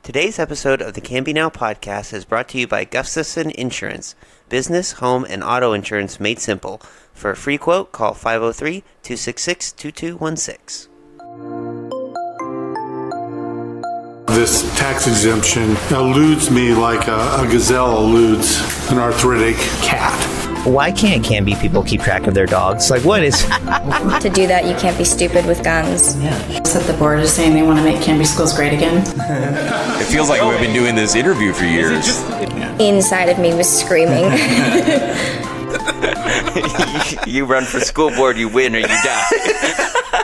Today's episode of the Canby Now podcast is brought to you by Gustafson Insurance. Business, home, and auto insurance made simple. For a free quote, call 503-266-2216. This tax exemption eludes me like a gazelle eludes an arthritic cat. Why can't Canby people keep track of their dogs? Like, what is... To do that, you can't be stupid with guns. Yeah. So the board is saying they want to make Canby schools great again. It feels like we've been doing this interview for years. Inside of me was screaming. You run for school board, you win or you die.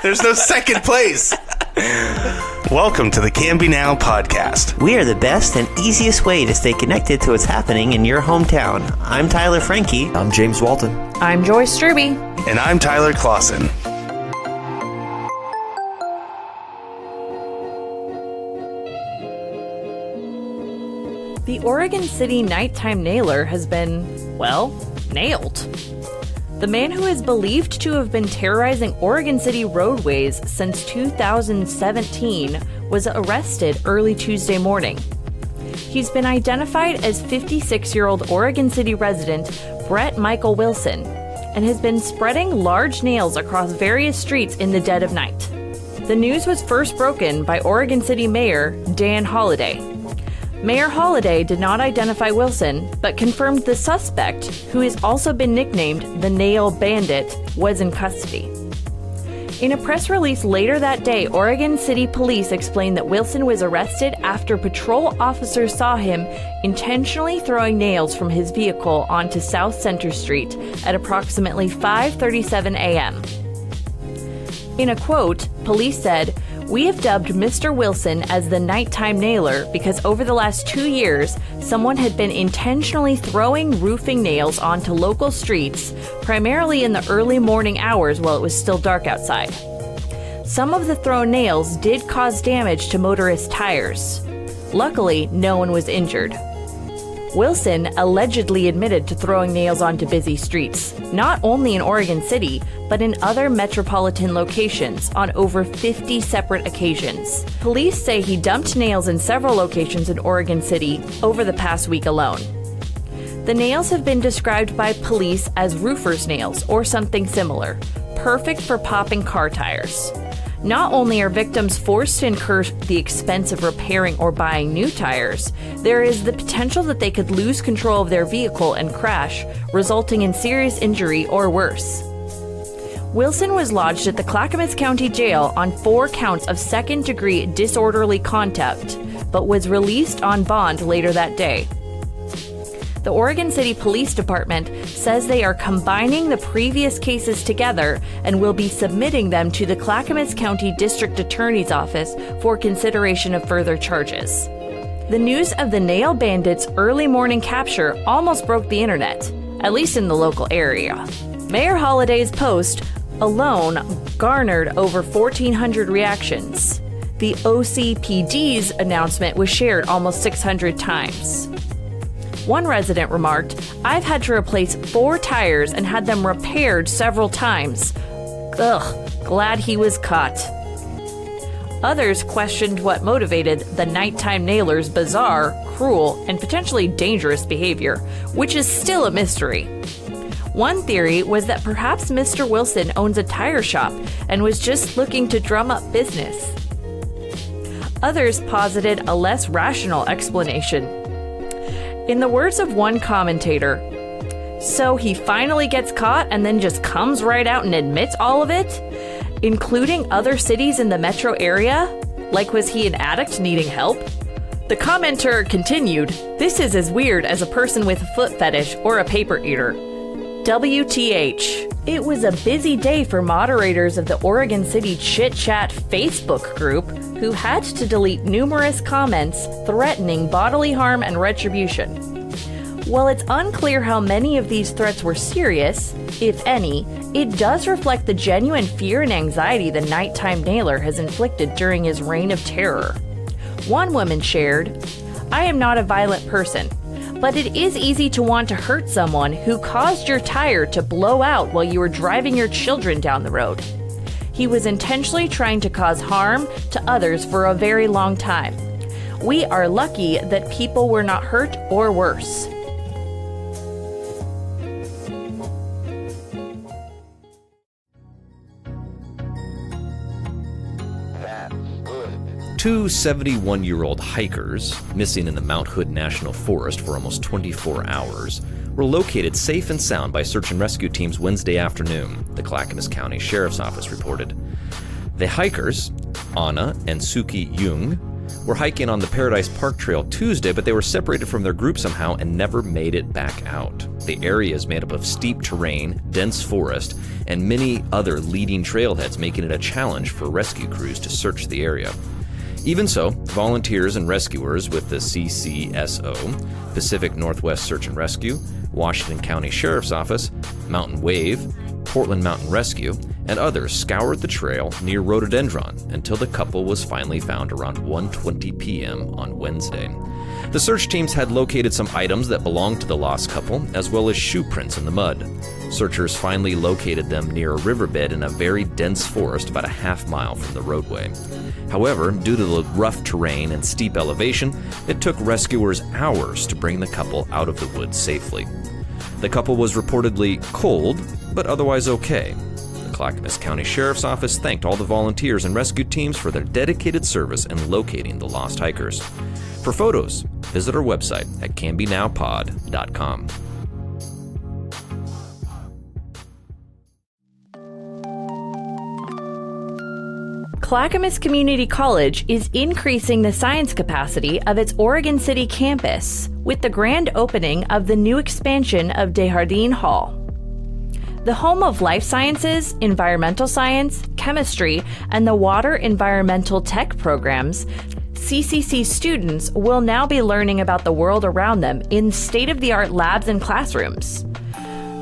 There's no second place. Welcome to the Canby Now podcast. We are the best and easiest way to stay connected to what's happening in your hometown. I'm Tyler Frankie. I'm James Walton. I'm Joyce Struby. And I'm Tyler Clausen. The Oregon City nighttime nailer has been, well, nailed. The man who is believed to have been terrorizing Oregon City roadways since 2017 was arrested early Tuesday morning. He's been identified as 56-year-old Oregon City resident Brett Michael Wilson and has been spreading large nails across various streets in the dead of night. The news was first broken by Oregon City Mayor Dan Holliday. Mayor Holliday did not identify Wilson, but confirmed the suspect, who has also been nicknamed the Nail Bandit, was in custody. In a press release later that day, Oregon City Police explained that Wilson was arrested after patrol officers saw him intentionally throwing nails from his vehicle onto South Center Street at approximately 5:37 a.m. In a quote, police said, "We have dubbed Mr. Wilson as the nighttime nailer because over the last 2 years, someone had been intentionally throwing roofing nails onto local streets, primarily in the early morning hours while it was still dark outside. Some of the thrown nails did cause damage to motorist tires. Luckily, no one was injured." Wilson allegedly admitted to throwing nails onto busy streets, not only in Oregon City, but in other metropolitan locations on over 50 separate occasions. Police say he dumped nails in several locations in Oregon City over the past week alone. The nails have been described by police as roofer's nails or something similar, perfect for popping car tires. Not only are victims forced to incur the expense of repairing or buying new tires, there is the potential that they could lose control of their vehicle and crash, resulting in serious injury or worse. Wilson was lodged at the Clackamas County Jail on 4 counts of second-degree disorderly conduct, but was released on bond later that day. The Oregon City Police Department says they are combining the previous cases together and will be submitting them to the Clackamas County District Attorney's Office for consideration of further charges. The news of the Nail Bandit's early morning capture almost broke the internet, at least in the local area. Mayor Holliday's post alone garnered over 1,400 reactions. The OCPD's announcement was shared almost 600 times. One resident remarked, "I've had to replace 4 tires and had them repaired several times. Ugh, glad he was caught." Others questioned what motivated the nighttime nailer's bizarre, cruel, and potentially dangerous behavior, which is still a mystery. One theory was that perhaps Mr. Wilson owns a tire shop and was just looking to drum up business. Others posited a less rational explanation. In the words of one commentator, "So he finally gets caught and then just comes right out and admits all of it? Including other cities in the metro area? Like, was he an addict needing help?" The commenter continued, "This is as weird as a person with a foot fetish or a paper eater. WTH. It was a busy day for moderators of the Oregon City Chit Chat Facebook group who had to delete numerous comments threatening bodily harm and retribution. While it's unclear how many of these threats were serious, if any, it does reflect the genuine fear and anxiety the nighttime nailer has inflicted during his reign of terror. One woman shared, "I am not a violent person, but it is easy to want to hurt someone who caused your tire to blow out while you were driving your children down the road. He was intentionally trying to cause harm to others for a very long time. "We are lucky that people were not hurt or worse." Two 71-year-old hikers, missing in the Mount Hood National Forest for almost 24 hours, were located safe and sound by search and rescue teams Wednesday afternoon, the Clackamas County Sheriff's Office reported. The hikers, Anna and Suki Jung, were hiking on the Paradise Park Trail Tuesday, but they were separated from their group somehow and never made it back out. The area is made up of steep terrain, dense forest, and many other leading trailheads, making it a challenge for rescue crews to search the area. Even so, volunteers and rescuers with the CCSO, Pacific Northwest Search and Rescue, Washington County Sheriff's Office, Mountain Wave, Portland Mountain Rescue, and others scoured the trail near Rhododendron until the couple was finally found around 1:20 p.m. on Wednesday. The search teams had located some items that belonged to the lost couple, as well as shoe prints in the mud. Searchers finally located them near a riverbed in a very dense forest about a half-mile from the roadway. However, due to the rough terrain and steep elevation, it took rescuers hours to bring the couple out of the woods safely. The couple was reportedly cold, but otherwise okay. The Clackamas County Sheriff's Office thanked all the volunteers and rescue teams for their dedicated service in locating the lost hikers. For photos, visit our website at cambynowpod.com. Clackamas Community College is increasing the science capacity of its Oregon City campus with the grand opening of the new expansion of Desjardins Hall. The home of life sciences, environmental science, chemistry, and the water environmental tech programs, CCC students will now be learning about the world around them in state-of-the-art labs and classrooms.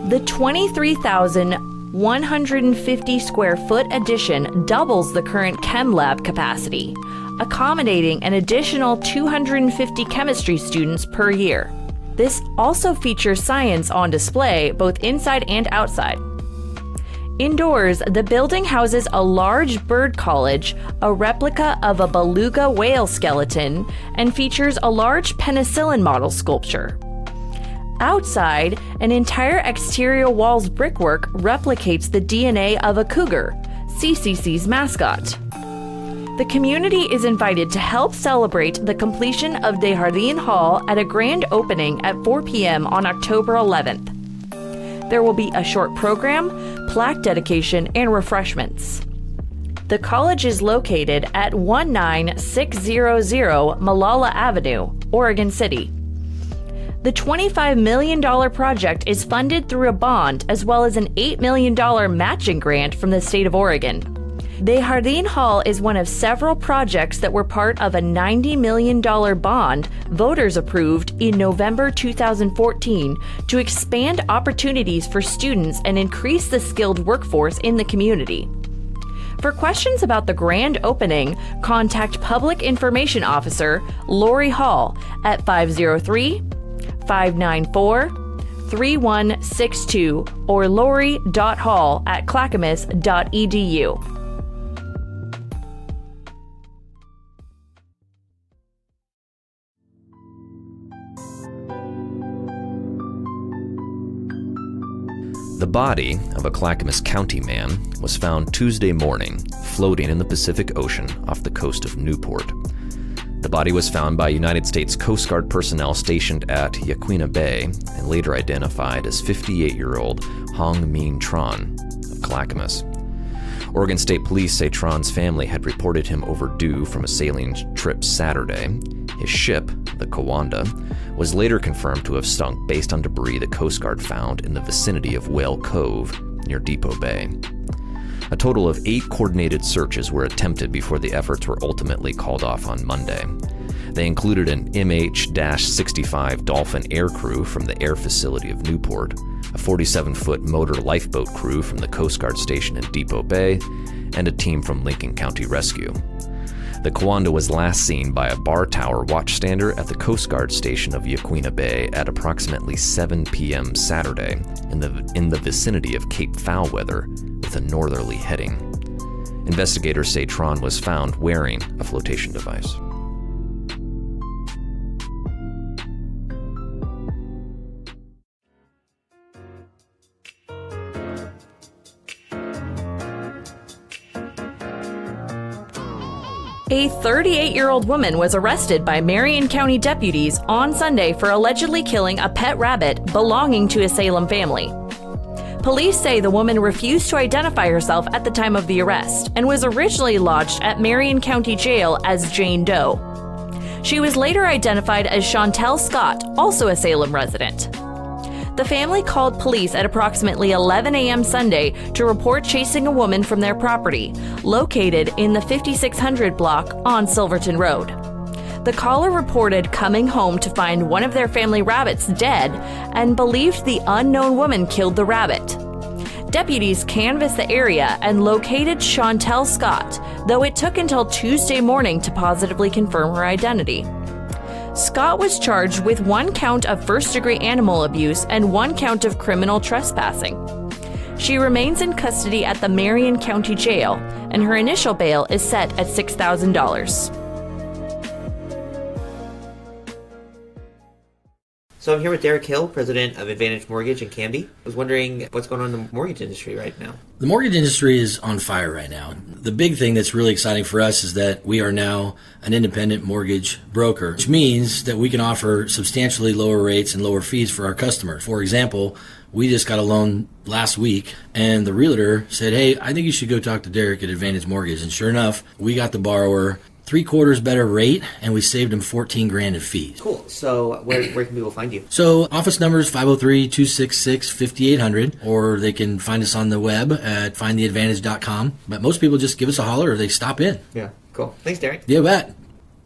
The 23,150 square foot addition doubles the current chem lab capacity, accommodating an additional 250 chemistry students per year. This also features science on display both inside and outside. Indoors, the building houses a large bird college, a replica of a beluga whale skeleton, and features a large penicillin model sculpture. Outside, an entire exterior wall's brickwork replicates the DNA of a cougar, CCC's mascot. The community is invited to help celebrate the completion of Desjardins Hall at a grand opening at 4 p.m. on October 11th. There will be a short program, plaque dedication, and refreshments. The college is located at 19600 Malala Avenue, Oregon City. The $25 million project is funded through a bond as well as an $8 million matching grant from the state of Oregon. Desjardins Hall is one of several projects that were part of a $90 million bond voters approved in November 2014 to expand opportunities for students and increase the skilled workforce in the community. For questions about the grand opening, contact Public Information Officer Lori Hall at 503-594-3162 or lori.hall@clackamas.edu. The body of a Clackamas County man was found Tuesday morning, floating in the Pacific Ocean off the coast of Newport. The body was found by United States Coast Guard personnel stationed at Yaquina Bay and later identified as 58-year-old Hong Min Tran of Clackamas. Oregon State Police say Tran's family had reported him overdue from a sailing trip Saturday. His ship, the Kawanda, was later confirmed to have sunk based on debris the Coast Guard found in the vicinity of Whale Cove near Depot Bay. A total of 8 coordinated searches were attempted before the efforts were ultimately called off on Monday. They included an MH-65 Dolphin air crew from the air facility of Newport, a 47-foot motor lifeboat crew from the Coast Guard station in Depot Bay, and a team from Lincoln County Rescue. The Kawanda was last seen by a bar tower watchstander at the Coast Guard station of Yaquina Bay at approximately 7 p.m. Saturday in the vicinity of Cape Foulweather with a northerly heading. Investigators say Tran was found wearing a flotation device. A 38-year-old woman was arrested by Marion County deputies on Sunday for allegedly killing a pet rabbit belonging to a Salem family. Police say the woman refused to identify herself at the time of the arrest and was originally lodged at Marion County Jail as Jane Doe. She was later identified as Chantel Scott, also a Salem resident. The family called police at approximately 11 a.m. Sunday to report chasing a woman from their property, located in the 5600 block on Silverton Road. The caller reported coming home to find one of their family rabbits dead and believed the unknown woman killed the rabbit. Deputies canvassed the area and located Chantel Scott, though it took until Tuesday morning to positively confirm her identity. Scott was charged with 1 count of first-degree animal abuse and 1 count of criminal trespassing. She remains in custody at the Marion County Jail, and her initial bail is set at $6,000. So I'm here with Derek Hill, president of Advantage Mortgage in Canby. I was wondering what's going on in the mortgage industry right now. The mortgage industry is on fire right now. The big thing that's really exciting for us is that we are now an independent mortgage broker, which means that we can offer substantially lower rates and lower fees for our customers. For example, we just got a loan last week, and the realtor said, "Hey, I think you should go talk to Derek at Advantage Mortgage." And sure enough, we got the borrower 3/4 better rate, and we saved him $14,000 in fees. Cool. So where can people find you? So office number is 503-266-5800, or they can find us on the web at findtheadvantage.com. But most people just give us a holler or they stop in. Yeah, cool. Thanks, Derek. You bet.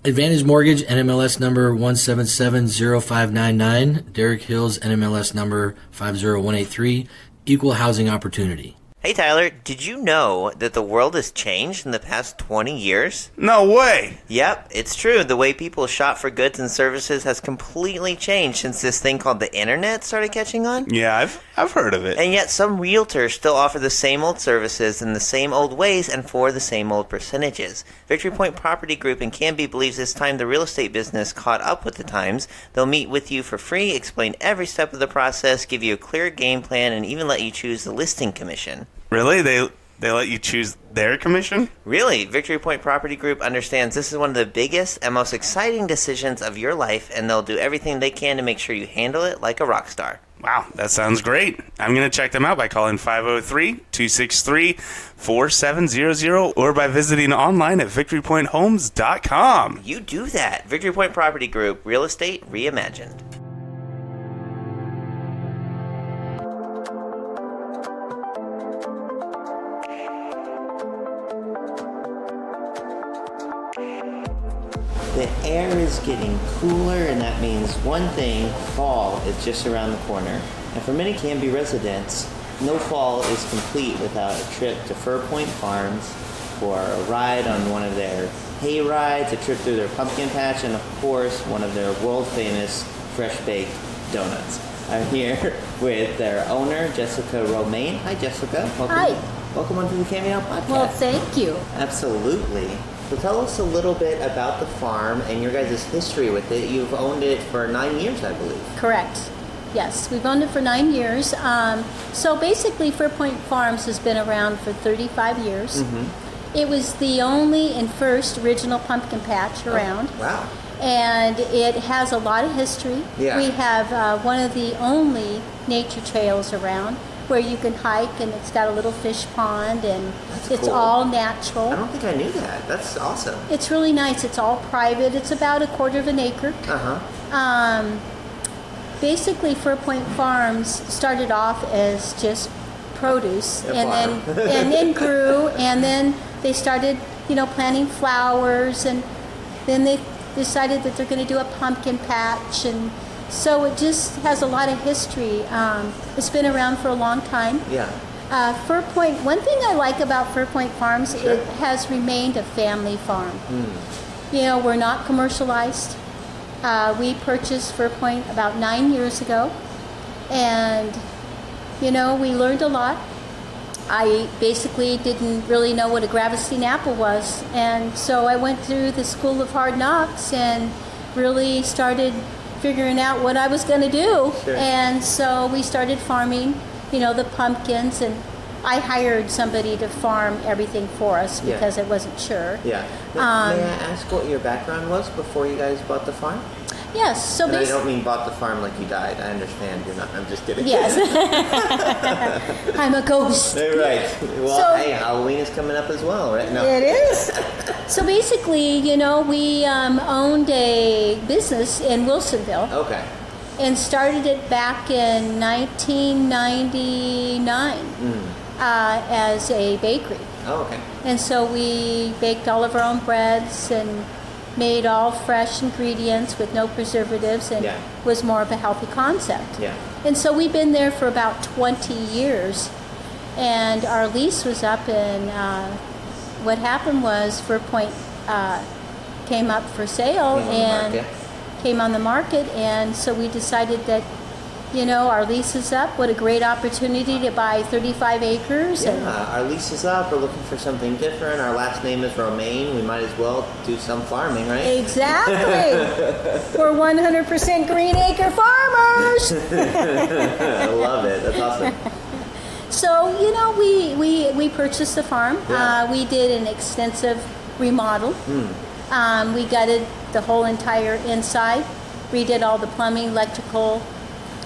Advantage Mortgage, NMLS number 1770599. Derek Hill's NMLS number 50183. Equal housing opportunity. Hey, Tyler, did you know that the world has changed in the past 20 years? No way. Yep, it's true. The way people shop for goods and services has completely changed since this thing called the internet started catching on. Yeah, I've heard of it. And yet some realtors still offer the same old services in the same old ways and for the same old percentages. Victory Point Property Group in Canby believes it's time the real estate business caught up with the times. They'll meet with you for free, explain every step of the process, give you a clear game plan, and even let you choose the listing commission. Really? They let you choose their commission? Really, Victory Point Property Group understands this is one of the biggest and most exciting decisions of your life, and they'll do everything they can to make sure you handle it like a rock star. Wow, that sounds great. I'm going to check them out by calling 503-263-4700 or by visiting online at victorypointhomes.com. You do that. Victory Point Property Group, real estate reimagined. The air is getting cooler, and that means one thing: fall is just around the corner. And for many Canby residents, no fall is complete without a trip to Fir Point Farms for a ride on one of their hay rides, a trip through their pumpkin patch, and of course, one of their world-famous fresh-baked donuts. I'm here with their owner, Jessica Romaine. Hi, Jessica. Welcome. Hi. Welcome onto the Canby Now podcast. Well, thank you. Absolutely. So tell us a little bit about the farm and your guys' history with it. You've owned it for 9 years, I believe. Correct. Yes, we've owned it for 9 years. So basically, Fir Point Farms has been around for 35 years. Mm-hmm. It was the only and first original pumpkin patch around. Oh, wow. And it has a lot of history. Yeah. We have one of the only nature trails around where you can hike, and it's got a little fish pond, and it's cool. All natural. I don't think I knew that. That's awesome. It's really nice. It's all private. It's about 1/4 acre. Uh-huh. Basically, Fir Point Farms started off as just produce, and then grew, and then they started, planting flowers, and then they decided that they're going to do a pumpkin patch, and so it just has a lot of history. It's been around for a long time. Yeah. Fir Point, one thing I like about Fir Point Farms, sure. It has remained a family farm. We're not commercialized. We purchased Fir Point about 9 years ago, and, we learned a lot. I basically didn't really know what a Gravestine apple was, and so I went through the School of Hard Knocks and really started figuring out what I was going to do. Sure. And so we started farming, the pumpkins, and I hired somebody to farm everything for us because I wasn't sure. Yeah. May I ask what your background was before you guys bought the farm? Yes. So I don't mean bought the farm like you died. I understand. You're not. I'm just kidding. Yes. I'm a ghost. Right. Well, hey, Halloween is coming up as well, right? No. It is. So basically, we owned a business in Wilsonville. Okay. And started it back in 1999 as a bakery. Oh, okay. And so we baked all of our own breads and made all fresh ingredients with no preservatives, and was more of a healthy concept. Yeah. And so we've been there for about 20 years, and our lease was up, and what happened was Fir Point came up for sale came on the market, and so we decided that our lease is up. What a great opportunity to buy 35 acres. Yeah, our lease is up. We're looking for something different. Our last name is Romaine. We might as well do some farming, right? Exactly. We're 100% green acre farmers. I love it. That's awesome. So, we purchased the farm. Yeah. We did an extensive remodel. We gutted the whole entire inside, redid all the plumbing, electrical,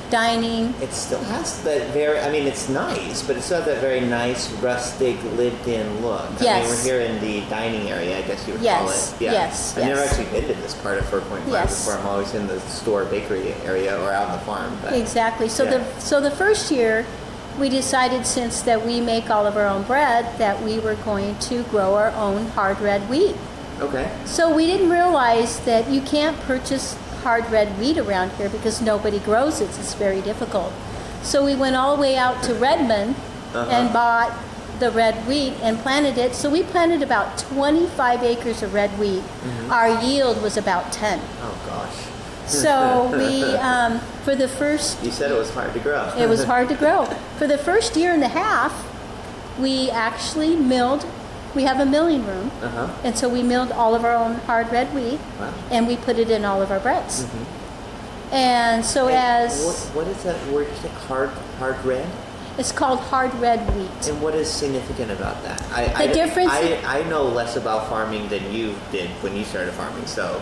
dining. It still has that it's nice, but it's still that very nice, rustic, lived-in look. Yes. I mean, we're here in the dining area, I guess you would call it. Yeah. Yes. I've never actually been to this part of Fir Point Farms before. I'm always in the store bakery area or out on the farm. But, exactly. So the first year, we decided, since that we make all of our own bread, that we were going to grow our own hard red wheat. Okay. So we didn't realize that you can't purchase hard red wheat around here because nobody grows it. It's very difficult. So we went all the way out to Redmond and bought the red wheat and planted it. So we planted about 25 acres of red wheat. Our yield was about 10. Oh gosh. So we, for the first... You said it was hard to grow. It was hard to grow. For the first year and a half, we actually milled. We have a milling room, and so we milled all of our own hard red wheat, and we put it in all of our breads. And so what is that word? Hard red? It's called hard red wheat. And what is significant about that? I know less about farming than you did when you started farming, so.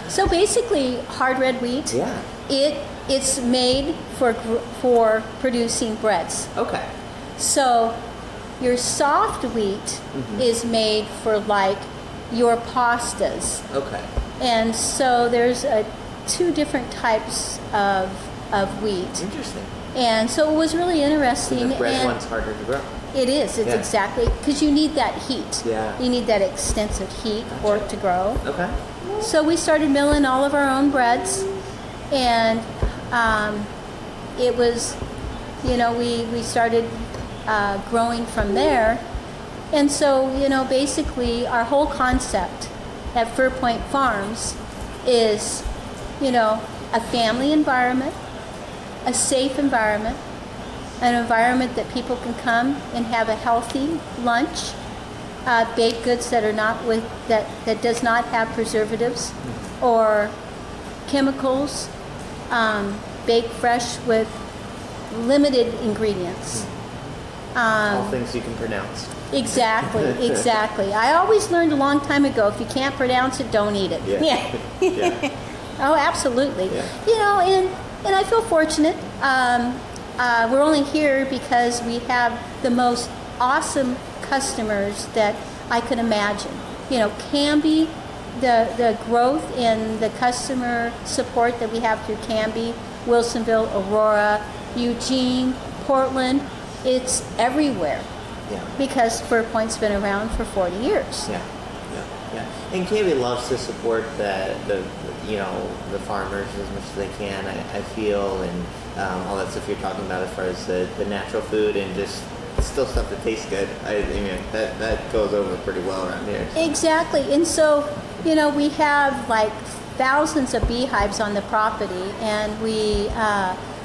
So basically, hard red wheat. Yeah. It's made for producing breads. Okay. So your soft wheat is made for like your pastas. Okay. And so there's two different types of wheat. Interesting. And so it was really interesting. And the bread one's harder to grow. It is. It's exactly, because you need that heat. Yeah. You need that extensive heat for it to grow. Okay. So we started milling all of our own breads, and it was, we started growing from there. And so, basically our whole concept at Fir Point Farms is, a family environment, a safe environment, an environment that people can come and have a healthy lunch, baked goods that are not that does not have preservatives or chemicals, baked fresh with limited ingredients. All things you can pronounce. Exactly. I always learned a long time ago, if you can't pronounce it, don't eat it. Yeah. Oh, absolutely. Yeah. And I feel fortunate. We're only here because we have the most awesome customers that I could imagine. Canby, the growth in the customer support that we have through Canby, Wilsonville, Aurora, Eugene, Portland, it's everywhere. Yeah. Because Fir Point's been around for 40 years. Yeah. And Canby loves to support the farmers as much as they can. I feel, and all that stuff you're talking about as far as the natural food and just still stuff that tastes good. I mean that goes over pretty well around here. Exactly, and so we have like thousands of beehives on the property, and we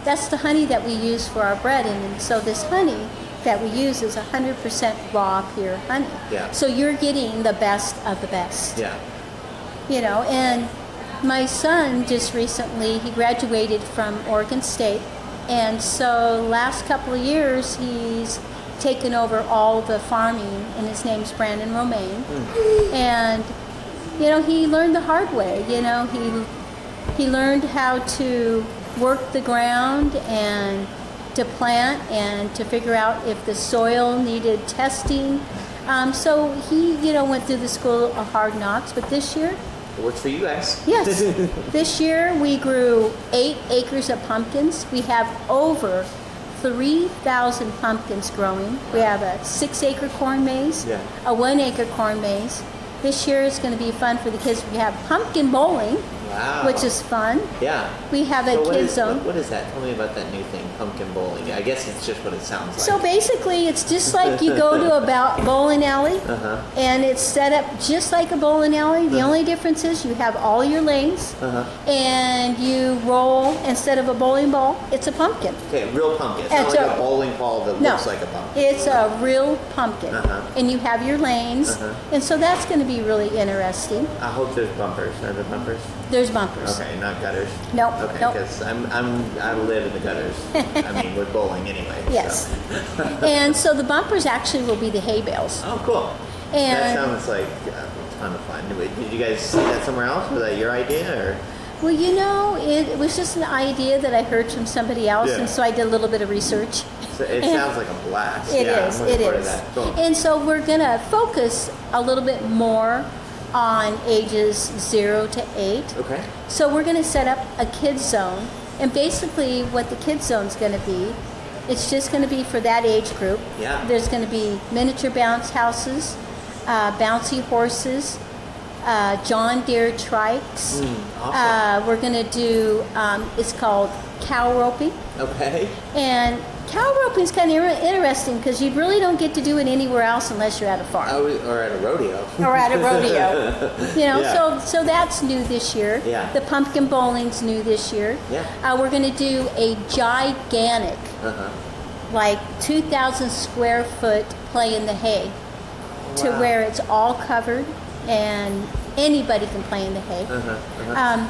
that's the honey that we use for our bread, and so this honey that we use is 100% raw, pure honey. Yeah. So you're getting the best of the best. Yeah. And my son just recently, he graduated from Oregon State, and so last couple of years he's taken over all the farming, and his name's Brandon Romaine. And, you know, he learned the hard way. You know, he learned how to work the ground and to plant and to figure out if the soil needed testing. So he, you know, went through the school of hard knocks. But this year, It works for you guys. yes, this year we grew 8 acres of pumpkins. We have over 3,000 pumpkins growing. We have a 6-acre corn maze, a 1-acre corn maze. This year is going to be fun for the kids. We have pumpkin bowling, which is fun. Yeah. We have a kids zone. What is that? Tell me about that new thing, pumpkin bowling. I guess it's just what it sounds like. So basically, it's just like you go to a bowling alley, and it's set up just like a bowling alley. The only difference is you have all your lanes, and you roll, instead of a bowling ball, it's a pumpkin. Okay, real pumpkin. It's not like a bowling ball that looks like a pumpkin. It's a real pumpkin, and you have your lanes, and so that's going to be really interesting. I hope there's bumpers. Are there bumpers? There's bumpers. Okay, not gutters. Nope. Okay, nope. because I live in the gutters. I mean, with bowling anyway. Yes. So. And so the bumpers actually will be the hay bales. Oh, cool. And that sounds like a ton of fun. Did you guys see that somewhere else? Was that your idea, or? Well, you know, it was just an idea that I heard from somebody else, and so I did a little bit of research. So it sounds like a blast. It is. I'm looking forward to that. Cool. And so we're going to focus a little bit more on ages 0 to 8. Okay. So we're going to set up a kids zone, and basically what the kids zone is going to be, it's just going to be for that age group. Yeah. There's going to be miniature bounce houses, bouncy horses, John Deere trikes. Awesome. We're going to do, it's called cow roping. Okay. And cow roping is kind of interesting because you really don't get to do it anywhere else unless you're at a farm. Or at a rodeo. Or at a rodeo. You know, so that's new this year. Yeah. The pumpkin bowling's new this year. Yeah. We're going to do a gigantic, like 2,000 square foot play in the hay to where it's all covered and anybody can play in the hay.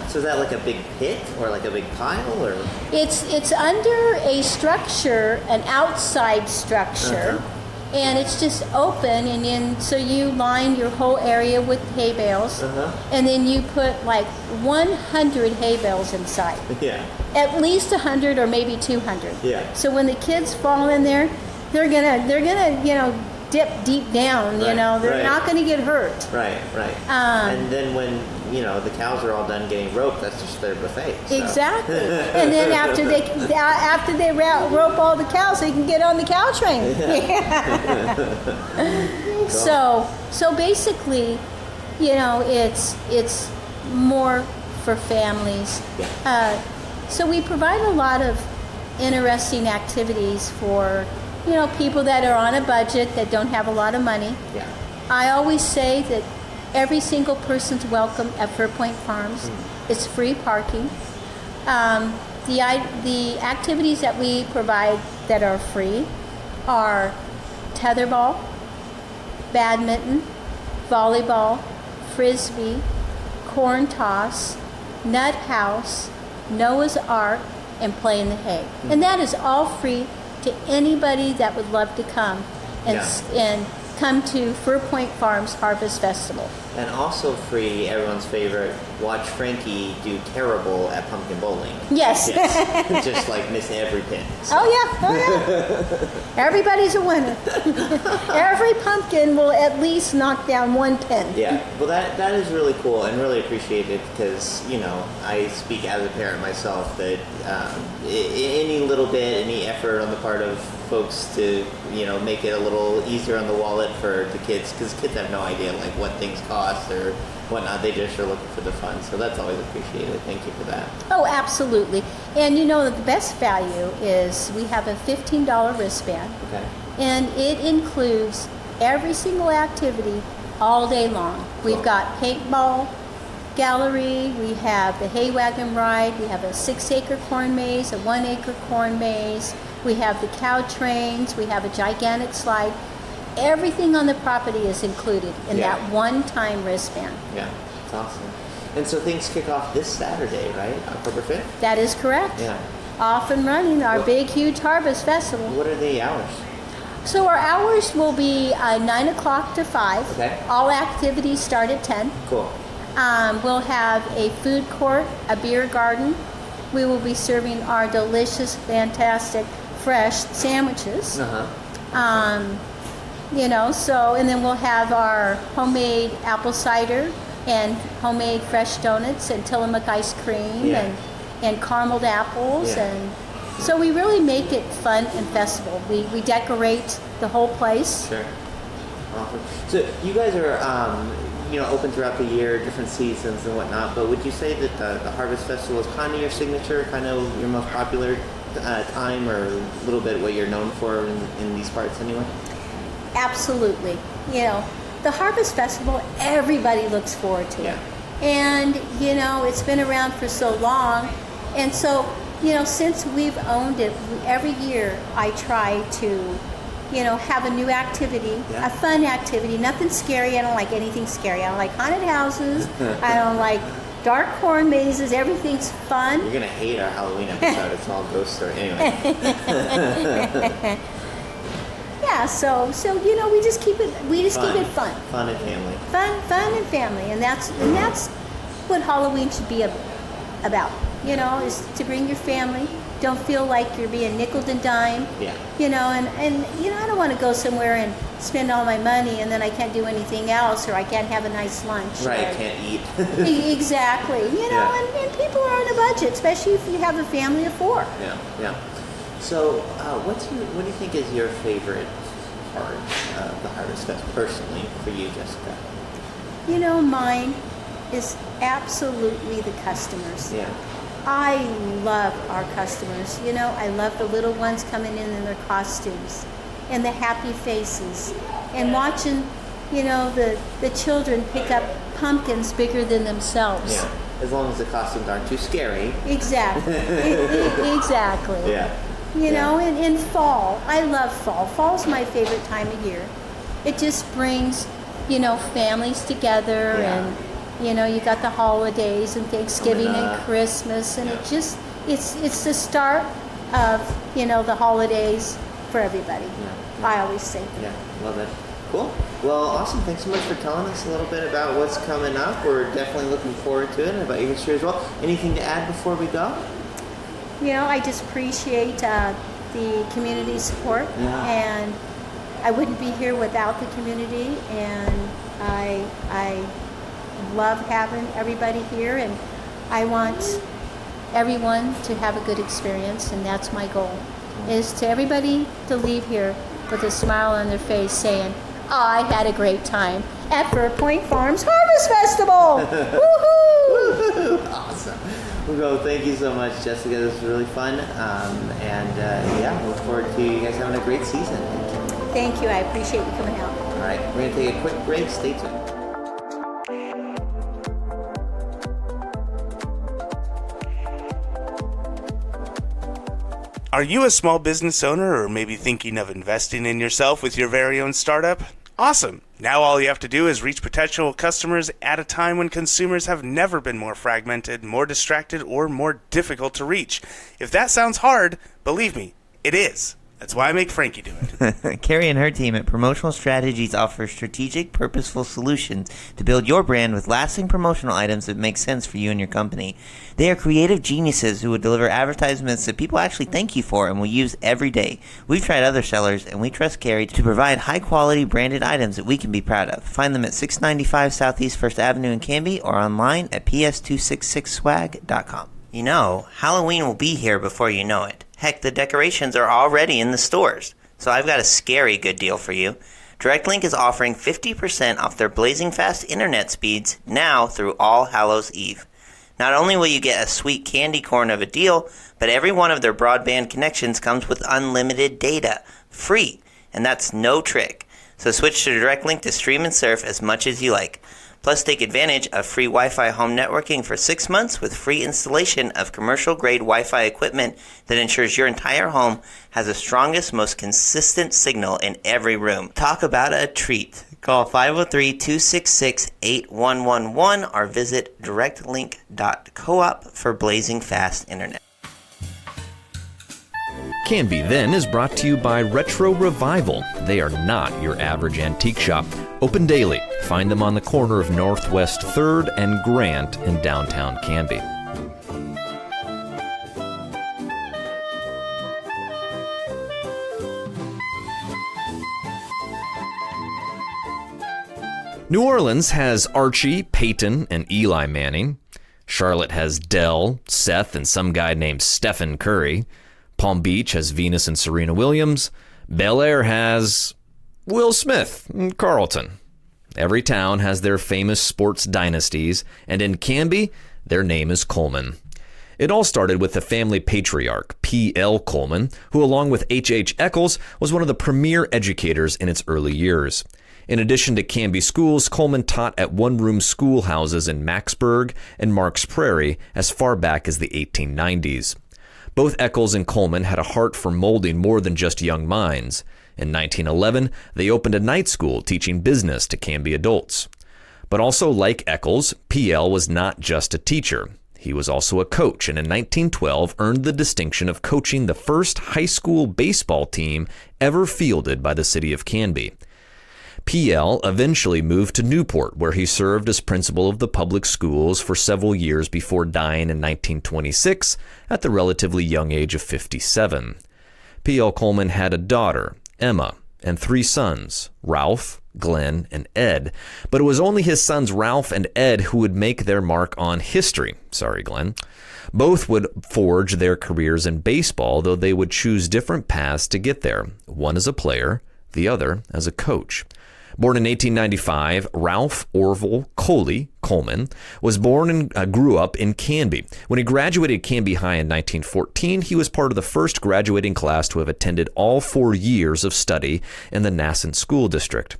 So is that like a big pit or like a big pile, or? It's under a structure, an outside structure, and it's just open, and then so you line your whole area with hay bales, and then you put like 100 hay bales inside. Yeah. At least 100 or maybe 200. Yeah. So when the kids fall in there, they're gonna you know, dip deep down. You know, they're not going to get hurt. Right. And then when, you know, the cows are all done getting roped, that's just their buffet. So. Exactly. And then after they rope all the cows, they can get on the cow train. Cool. So basically, you know, it's more for families. So we provide a lot of interesting activities for, you know, people that are on a budget that don't have a lot of money. Yeah. I always say that every single person's welcome at Fir Point Farms. It's free parking. The activities that we provide that are free are tetherball, badminton, volleyball, frisbee, corn toss, nut house, Noah's Ark, and play in the hay. And that is all free to anybody that would love to come and come to Fir Point Farms Harvest Festival. And also free, everyone's favorite, watch Frankie do terrible at pumpkin bowling. Yes. Just like miss every pin. So. Oh yeah. Everybody's a winner. Every pumpkin will at least knock down one pin. Yeah, well that is really cool and really appreciated because, you know, I speak as a parent myself that any little bit, any effort on the part of folks to, you know, make it a little easier on the wallet for the kids, because kids have no idea like what things cost or whatnot. They just are looking for the fun, so that's always appreciated. Thank you for that. Oh, absolutely. And you know, the best value is we have a $15 wristband. Okay. And it includes every single activity all day long. We've got paintball gallery, we have the hay wagon ride, we have a 6-acre corn maze, a 1-acre corn maze, we have the cow trains, we have a gigantic slide. Everything on the property is included in that one-time wristband. Yeah, it's awesome. And so things kick off this Saturday, right? October 5th? That is correct. Yeah. Off and running, our big, huge harvest festival. What are the hours? So our hours will be 9 o'clock to 5. Okay. All activities start at 10. Cool. We'll have a food court, a beer garden. We will be serving our delicious, fantastic, fresh sandwiches. You know, so, and then we'll have our homemade apple cider and homemade fresh donuts and Tillamook ice cream and carameled apples. And so we really make it fun and festival. We decorate the whole place. Sure. Awesome. So you guys are, open throughout the year, different seasons and whatnot, but would you say that the Harvest Festival is kind of your signature, kind of your most popular time, or a little bit what you're known for in these parts anyway? Absolutely. You know, the Harvest Festival, everybody looks forward to it. And, it's been around for so long. And so, since we've owned it, every year I try to, have a new activity, a fun activity, nothing scary. I don't like anything scary. I don't like haunted houses. I don't like dark corn mazes. Everything's fun. You're going to hate our Halloween episode. It's all ghost story. Anyway. Yeah, so we just keep it keep it fun. Fun and family. Fun and family, and that's what Halloween should be about. Is to bring your family. Don't feel like you're being nickeled and dimed. Yeah. And I don't want to go somewhere and spend all my money and then I can't do anything else, or I can't have a nice lunch. Right, can't eat. Exactly. And people are on a budget, especially if you have a family of 4. Yeah. So, what do you think is your favorite part of the Harvest Fest, personally, for you, Jessica? Mine is absolutely the customers. Yeah. I love our customers. I love the little ones coming in their costumes and the happy faces and watching, the children pick up pumpkins bigger than themselves. Yeah. As long as the costumes aren't too scary. Exactly. Exactly. Yeah. In fall, I love fall. Fall's my favorite time of year. It just brings, families together and, you got the holidays and Thanksgiving and Christmas, and it's the start of, the holidays for everybody. I always say. Yeah, love it. Cool. Well, awesome. Thanks so much for telling us a little bit about what's coming up. We're definitely looking forward to it, and about your history as well. Anything to add before we go? I just appreciate the community support, and I wouldn't be here without the community, and I love having everybody here, and I want everyone to have a good experience, and that's my goal, is to everybody to leave here with a smile on their face saying, I had a great time at Fir Point Farms Harvest Festival! Woohoo! Awesome. Well, thank you so much, Jessica. This was really fun. Look forward to you guys having a great season. Thank you. I appreciate you coming out. All right. We're going to take a quick break. Stay tuned. Are you a small business owner, or maybe thinking of investing in yourself with your very own startup? Awesome! Now all you have to do is reach potential customers at a time when consumers have never been more fragmented, more distracted, or more difficult to reach. If that sounds hard, believe me, it is. That's why I make Frankie do it. Carrie and her team at Promotional Strategies offer strategic, purposeful solutions to build your brand with lasting promotional items that make sense for you and your company. They are creative geniuses who will deliver advertisements that people actually thank you for and will use every day. We've tried other sellers, and we trust Carrie to provide high-quality branded items that we can be proud of. Find them at 695 Southeast 1st Avenue in Canby or online at ps266swag.com. Halloween will be here before you know it. Heck, the decorations are already in the stores. So I've got a scary good deal for you. DirectLink is offering 50% off their blazing fast internet speeds now through All Hallows Eve. Not only will you get a sweet candy corn of a deal, but every one of their broadband connections comes with unlimited data, free, and that's no trick. So switch to DirectLink to stream and surf as much as you like. Plus, take advantage of free Wi-Fi home networking for 6 months with free installation of commercial-grade Wi-Fi equipment that ensures your entire home has the strongest, most consistent signal in every room. Talk about a treat. Call 503-266-8111 or visit directlink.coop for blazing fast internet. Canby Then is brought to you by Retro Revival. They are not your average antique shop. Open daily. Find them on the corner of Northwest 3rd and Grant in downtown Canby. New Orleans has Archie, Peyton, and Eli Manning. Charlotte has Dell, Seth, and some guy named Stephen Curry. Palm Beach has Venus and Serena Williams. Bel Air has Will Smith and Carlton. Every town has their famous sports dynasties, and in Canby, their name is Coleman. It all started with the family patriarch, P.L. Coleman, who along with H.H. Eccles was one of the premier educators in its early years. In addition to Canby schools, Coleman taught at one-room schoolhouses in Macksburg and Marks Prairie as far back as the 1890s. Both Eccles and Coleman had a heart for molding more than just young minds. In 1911, they opened a night school teaching business to Canby adults. But also like Eccles, P.L. was not just a teacher. He was also a coach, and in 1912 earned the distinction of coaching the first high school baseball team ever fielded by the city of Canby. P.L. eventually moved to Newport, where he served as principal of the public schools for several years before dying in 1926 at the relatively young age of 57. P.L. Coleman had a daughter, Emma, and 3 sons, Ralph, Glenn, and Ed. But it was only his sons Ralph and Ed who would make their mark on history. Sorry, Glenn. Both would forge their careers in baseball, though they would choose different paths to get there, one as a player, the other as a coach. Born in 1895, Ralph Orville Coley Coleman was born and grew up in Canby. When he graduated Canby High in 1914, he was part of the first graduating class to have attended all 4 years of study in the Nascent School District.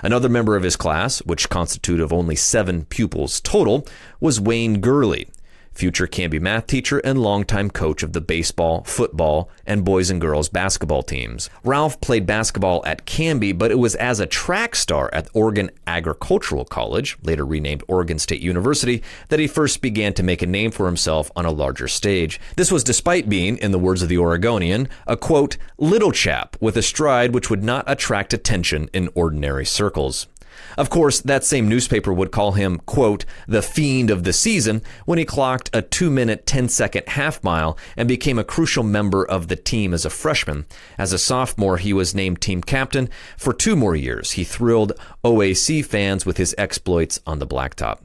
Another member of his class, which constituted of only 7 pupils total, was Wayne Gurley, future Canby math teacher and longtime coach of the baseball, football, and boys and girls basketball teams. Ralph played basketball at Canby, but it was as a track star at Oregon Agricultural College, later renamed Oregon State University, that he first began to make a name for himself on a larger stage. This was despite being, in the words of the Oregonian, a, quote, little chap with a stride which would not attract attention in ordinary circles. Of course, that same newspaper would call him, quote, the fiend of the season when he clocked a 2-minute, 10-second half mile and became a crucial member of the team as a freshman. As a sophomore, he was named team captain. For 2 more years, he thrilled OAC fans with his exploits on the blacktop.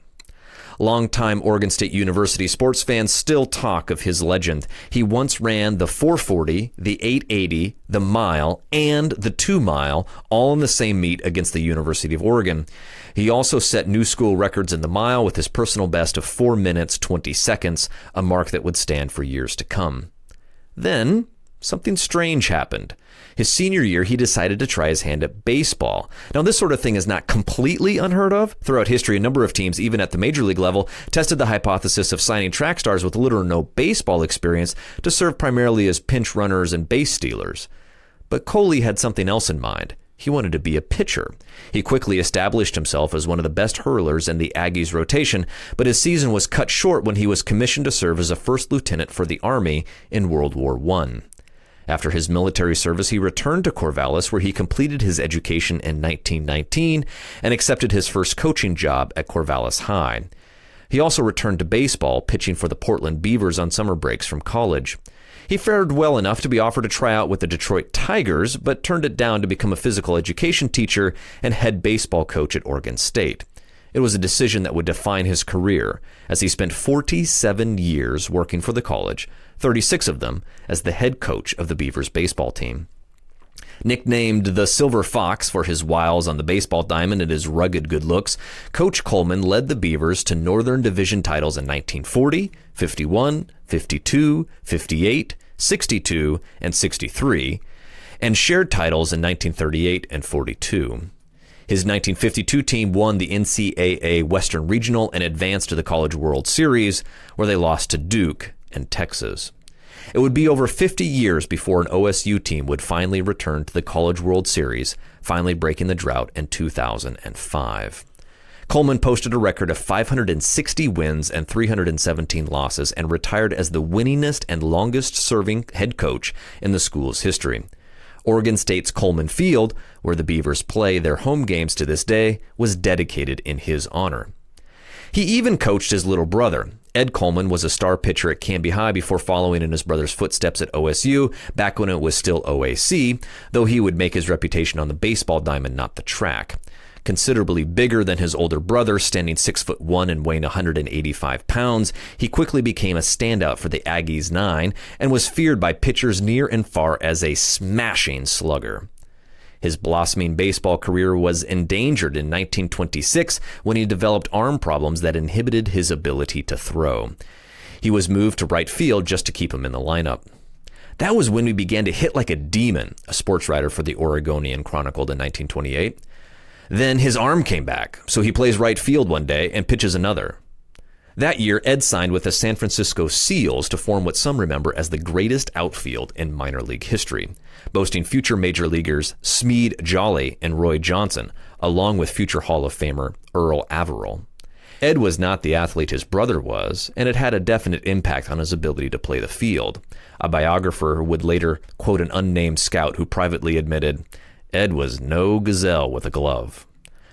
Longtime Oregon State University sports fans still talk of his legend. He once ran the 440, the 880, the mile, and the 2 mile, all in the same meet against the University of Oregon. He also set new school records in the mile with his personal best of 4 minutes, 20 seconds, a mark that would stand for years to come. Then, something strange happened. His senior year, he decided to try his hand at baseball. Now, this sort of thing is not completely unheard of. Throughout history, a number of teams, even at the major league level, tested the hypothesis of signing track stars with little or no baseball experience to serve primarily as pinch runners and base stealers. But Coley had something else in mind. He wanted to be a pitcher. He quickly established himself as one of the best hurlers in the Aggies' rotation, but his season was cut short when he was commissioned to serve as a first lieutenant for the Army in World War I. After his military service, he returned to Corvallis, where he completed his education in 1919 and accepted his first coaching job at Corvallis High. He also returned to baseball, pitching for the Portland Beavers on summer breaks from college. He fared well enough to be offered a tryout with the Detroit Tigers, but turned it down to become a physical education teacher and head baseball coach at Oregon State. It was a decision that would define his career, as he spent 47 years working for the college, 36 of them as the head coach of the Beavers baseball team. Nicknamed the Silver Fox for his wiles on the baseball diamond and his rugged good looks, Coach Coleman led the Beavers to Northern Division titles in 1940, 51, 52, 58, 62, and 63, and shared titles in 1938 and 42. His 1952 team won the NCAA Western Regional and advanced to the College World Series, where they lost to Duke and Texas. It would be over 50 years before an OSU team would finally return to the College World Series, finally breaking the drought in 2005. Coleman posted a record of 560 wins and 317 losses and retired as the winningest and longest-serving head coach in the school's history. Oregon State's Coleman Field, where the Beavers play their home games to this day, was dedicated in his honor. He even coached his little brother. Ed Coleman was a star pitcher at Canby High before following in his brother's footsteps at OSU, back when it was still OAC, though he would make his reputation on the baseball diamond, not the track. Considerably bigger than his older brother, standing 6'1" and weighing 185 pounds, he quickly became a standout for the Aggies 9 and was feared by pitchers near and far as a smashing slugger. His blossoming baseball career was endangered in 1926 when he developed arm problems that inhibited his ability to throw. He was moved to right field just to keep him in the lineup. That was when he began to hit like a demon, a sports writer for the Oregonian chronicled in 1928. Then his arm came back, so he plays right field one day and pitches another. That year, Ed signed with the San Francisco Seals to form what some remember as the greatest outfield in minor league history, boasting future major leaguers Smead Jolly and Roy Johnson, along with future Hall of Famer Earl Averill. Ed was not the athlete his brother was, and it had a definite impact on his ability to play the field. A biographer would later quote an unnamed scout who privately admitted, "Ed was no gazelle with a glove."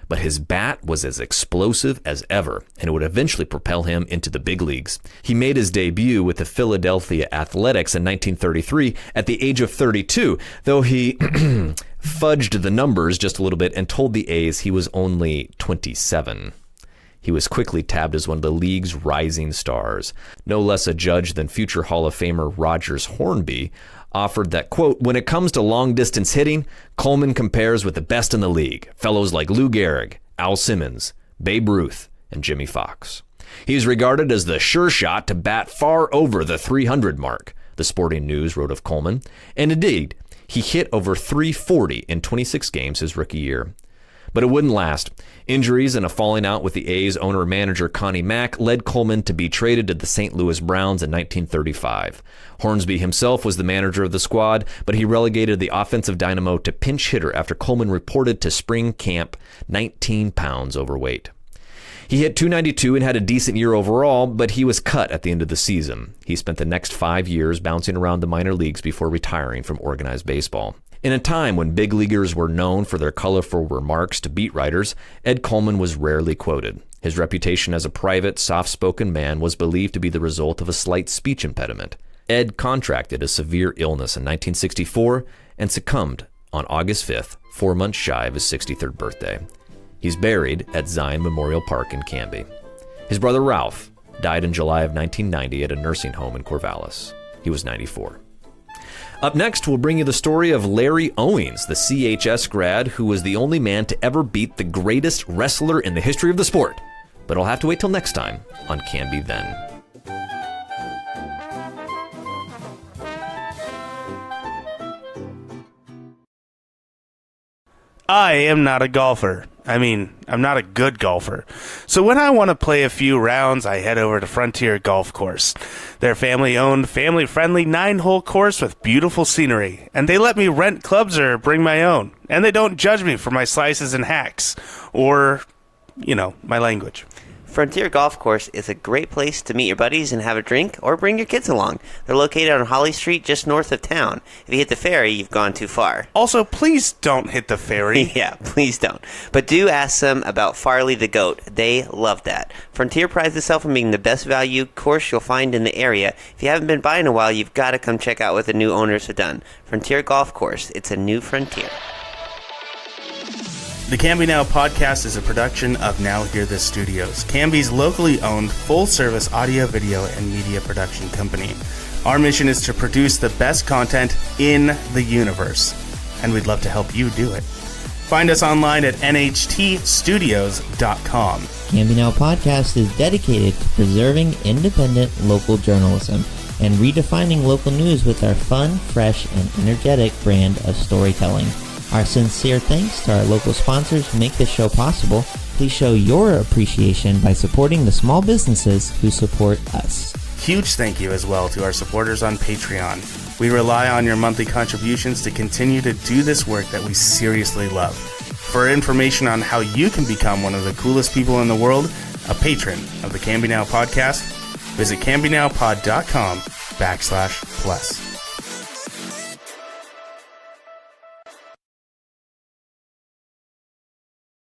But his bat was as explosive as ever, and it would eventually propel him into the big leagues. He made his debut with the Philadelphia Athletics in 1933 at the age of 32, though he fudged the numbers just a little bit and told the A's he was only 27. He was quickly tabbed as one of the league's rising stars. No less a judge than future Hall of Famer Rogers Hornsby offered that, quote, "When it comes to long-distance hitting, Coleman compares with the best in the league, fellows like Lou Gehrig, Al Simmons, Babe Ruth, and Jimmy Fox. He is regarded as the sure shot to bat far over the 300 mark," the Sporting News wrote of Coleman. And indeed, he hit over 340 in 26 games his rookie year. But it wouldn't last. Injuries and a falling out with the A's owner-manager Connie Mack led Coleman to be traded to the St. Louis Browns in 1935. Hornsby himself was the manager of the squad, but he relegated the offensive dynamo to pinch hitter after Coleman reported to spring camp 19 pounds overweight. He hit .292 and had a decent year overall, but he was cut at the end of the season. He spent the next 5 years bouncing around the minor leagues before retiring from organized baseball. In a time when big leaguers were known for their colorful remarks to beat writers, Ed Coleman was rarely quoted. His reputation as a private, soft-spoken man was believed to be the result of a slight speech impediment. Ed contracted a severe illness in 1964 and succumbed on August 5th, 4 months shy of his 63rd birthday. He's buried at Zion Memorial Park in Canby. His brother Ralph died in July of 1990 at a nursing home in Corvallis. He was 94. Up next, we'll bring you the story of Larry Owings, the CHS grad who was the only man to ever beat the greatest wrestler in the history of the sport. But I'll have to wait till next time on Canby Then. I am not a golfer. I'm not a good golfer. So when I want to play a few rounds, I head over to Frontier Golf Course. They're family-owned, family-friendly 9-hole course with beautiful scenery. And they let me rent clubs or bring my own. And they don't judge me for my slices and hacks. Or, my language. Frontier Golf Course is a great place to meet your buddies and have a drink or bring your kids along. They're located on Holly Street just north of town. If you hit the ferry, you've gone too far. Also, please don't hit the ferry. Yeah, please don't. But do ask them about Farley the Goat. They love that. Frontier prides itself on being the best value course you'll find in the area. If you haven't been by in a while, you've got to come check out what the new owners have done. Frontier Golf Course. It's a new frontier. The Canby Now podcast is a production of Now Hear This Studios, Canby's locally owned full-service audio, video, and media production company. Our mission is to produce the best content in the universe, and we'd love to help you do it. Find us online at nhtstudios.com. Canby Now podcast is dedicated to preserving independent local journalism and redefining local news with our fun, fresh, and energetic brand of storytelling. Our sincere thanks to our local sponsors who make this show possible. Please show your appreciation by supporting the small businesses who support us. Huge thank you as well to our supporters on Patreon. We rely on your monthly contributions to continue to do this work that we seriously love. For information on how you can become one of the coolest people in the world, a patron of the Canby Now podcast, visit cambynowpod.com/plus.